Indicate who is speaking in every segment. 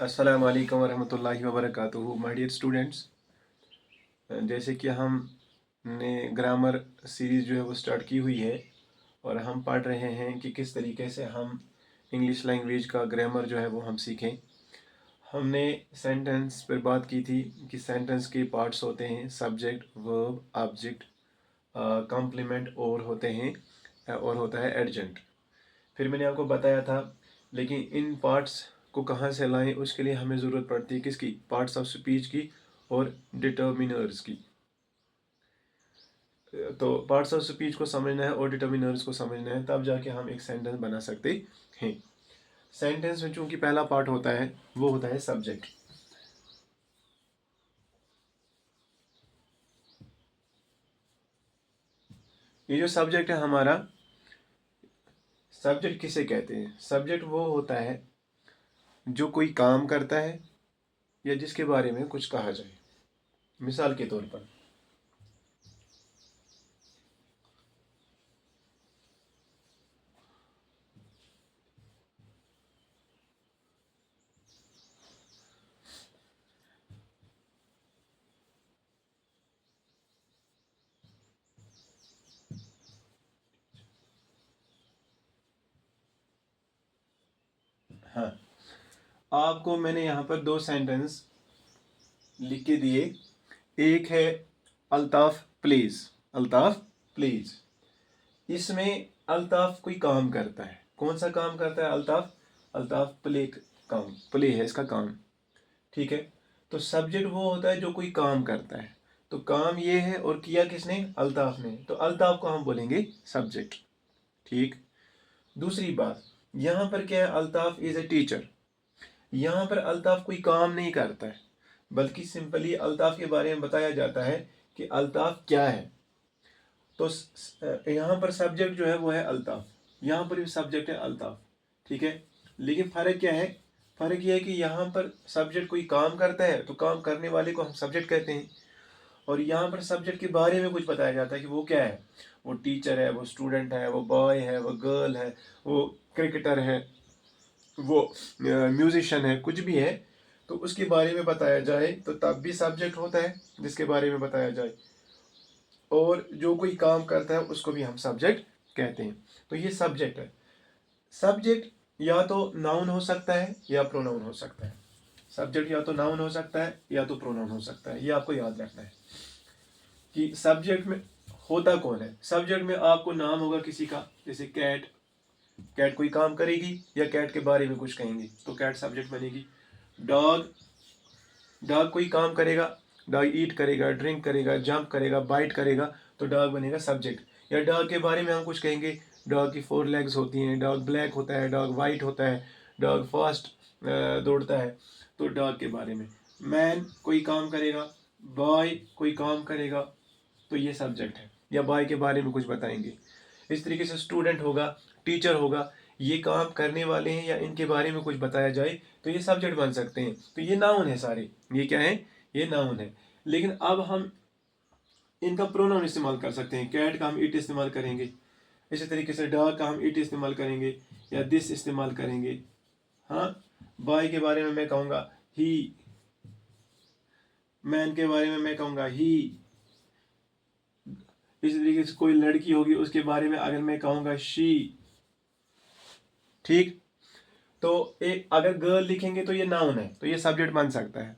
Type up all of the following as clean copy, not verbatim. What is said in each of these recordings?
Speaker 1: अस्सलाम वालेकुम वरहमतुल्लाहि वबरकातुहू। माय डियर स्टूडेंट्स, जैसे कि हमने ग्रामर सीरीज़ जो है वो स्टार्ट की हुई है और हम पढ़ रहे हैं कि किस तरीके से हम इंग्लिश लैंग्वेज का ग्रामर जो है वो हम सीखें। हमने सेंटेंस पर बात की थी कि सेंटेंस के पार्ट्स होते हैं सब्जेक्ट, वर्ब, ऑब्जेक्ट, कॉम्प्लीमेंट और होते हैं और होता है एडजेंट। फिर मैंने आपको बताया था, लेकिन इन पार्ट्स को कहाँ से लाएं, उसके लिए हमें ज़रूरत पड़ती है किसकी? पार्ट्स ऑफ स्पीच की और डिटर्मिनर्स की। तो पार्ट्स ऑफ स्पीच को समझना है और डिटर्मिनर्स को समझना है, तब जाके हम एक सेंटेंस बना सकते हैं। सेंटेंस में चूंकि पहला पार्ट होता है वो होता है सब्जेक्ट। ये जो सब्जेक्ट है हमारा, सब्जेक्ट किसे कहते हैं? सब्जेक्ट वो होता है जो कोई काम करता है या जिसके बारे में कुछ कहा जाए। मिसाल के तौर पर, हाँ, आपको मैंने यहाँ पर दो सेंटेंस लिख के दिए। एक है अल्ताफ प्लीज। अल्ताफ प्लीज, इसमें अल्ताफ कोई काम करता है। कौन सा काम करता है अल्ताफ? अल्ताफ प्ले काम, प्ले है इसका काम। ठीक है, तो सब्जेक्ट वो होता है जो कोई काम करता है। तो काम ये है और किया किसने? अल्ताफ ने। तो अल्ताफ को हम बोलेंगे सब्जेक्ट। ठीक। दूसरी बात, यहाँ पर क्या है? Altaf is a teacher. यहाँ पर अल्ताफ कोई काम नहीं करता है, बल्कि सिंपली अल्ताफ के बारे में बताया जाता है कि अल्ताफ क्या है। तो यहाँ पर सब्जेक्ट जो है वो है अल्ताफ, यहाँ पर भी सब्जेक्ट है अल्ताफ। ठीक है, लेकिन फ़र्क क्या है? फ़र्क यह है कि यहाँ पर सब्जेक्ट कोई काम करता है तो काम करने वाले को हम सब्जेक्ट कहते हैं, और यहाँ पर सब्जेक्ट के बारे में कुछ बताया जाता है कि वो क्या है। वो टीचर है, वो स्टूडेंट है, वो बॉय है, वो गर्ल है, वो क्रिकेटर है, वो म्यूजिशियन है, कुछ भी है तो उसके बारे में बताया जाए तो तब भी सब्जेक्ट होता है जिसके बारे में बताया जाए। और जो कोई काम करता है उसको भी हम सब्जेक्ट कहते हैं। तो ये सब्जेक्ट है। सब्जेक्ट या तो नाउन हो सकता है या प्रोनाउन हो सकता है। सब्जेक्ट या तो नाउन हो सकता है या तो प्रोनाउन हो सकता है। ये आपको याद रखना है कि सब्जेक्ट में होता कौन है। सब्जेक्ट में आपको नाम होगा किसी का, जैसे कैट। कैट कोई काम करेगी या कैट के बारे में कुछ कहेंगे तो कैट सब्जेक्ट बनेगी। डॉग, डॉग कोई काम करेगा, डॉग ईट करेगा, ड्रिंक करेगा, जंप करेगा, बाइट करेगा, तो डॉग बनेगा सब्जेक्ट। या डॉग के बारे में हम कुछ कहेंगे, डॉग की 4 लेग्स होती हैं, डॉग ब्लैक होता है, डॉग वाइट होता है, डॉग फास्ट दौड़ता है, तो डॉग के बारे में। मैन कोई काम करेगा, बॉय कोई काम करेगा, तो ये सब्जेक्ट है। या बॉय के बारे में कुछ बताएंगे। इस तरीके से स्टूडेंट होगा, टीचर होगा, ये काम करने वाले हैं या इनके बारे में कुछ बताया जाए तो ये सब्जेक्ट बन सकते हैं। तो ये नाउन है सारे। ये क्या है? ये नाउन है। लेकिन अब हम इनका प्रोनाउन इस्तेमाल कर सकते हैं। कैट का हम इट इस्तेमाल करेंगे, इसी तरीके से डॉग का हम इट इस्तेमाल करेंगे या दिस इस्तेमाल करेंगे। हाँ, बॉय के बारे में मैं कहूँगा ही, मैन के बारे में मैं कहूँगा ही। इसी तरीके से कोई लड़की होगी उसके बारे में अगर मैं कहूँगा शी। ठीक। तो एक अगर गर्ल लिखेंगे तो ये नाउन है, तो ये सब्जेक्ट बन सकता है।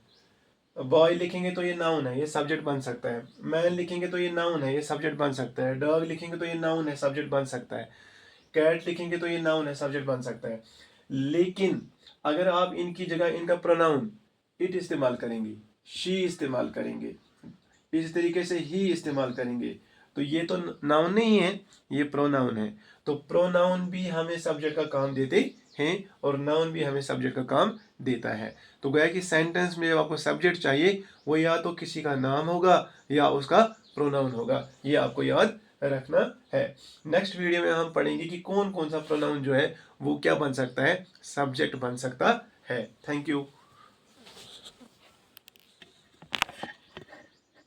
Speaker 1: बॉय लिखेंगे तो ये नाउन है, ये सब्जेक्ट बन सकता है। मैन लिखेंगे तो ये नाउन है, ये सब्जेक्ट बन सकता है। डॉग लिखेंगे तो ये नाउन है, सब्जेक्ट बन सकता है। कैट लिखेंगे तो ये नाउन है, सब्जेक्ट बन सकता है। लेकिन अगर आप इनकी जगह इनका प्रोनाउन इट इस्तेमाल करेंगे, शी इस्तेमाल करेंगे, इस तरीके से ही इस्तेमाल करेंगे, तो ये तो नाउन नहीं है, ये प्रोनाउन है। तो प्रोनाउन भी हमें सब्जेक्ट का काम देते हैं और नाउन भी हमें सब्जेक्ट का काम देता है। तो गया कि सेंटेंस में जब आपको सब्जेक्ट चाहिए वो या तो किसी का नाम होगा या उसका प्रोनाउन होगा। ये आपको याद रखना है। नेक्स्ट वीडियो में हम पढ़ेंगे कि कौन कौन सा प्रोनाउन जो है वो क्या बन सकता है, सब्जेक्ट बन सकता है। Thank you.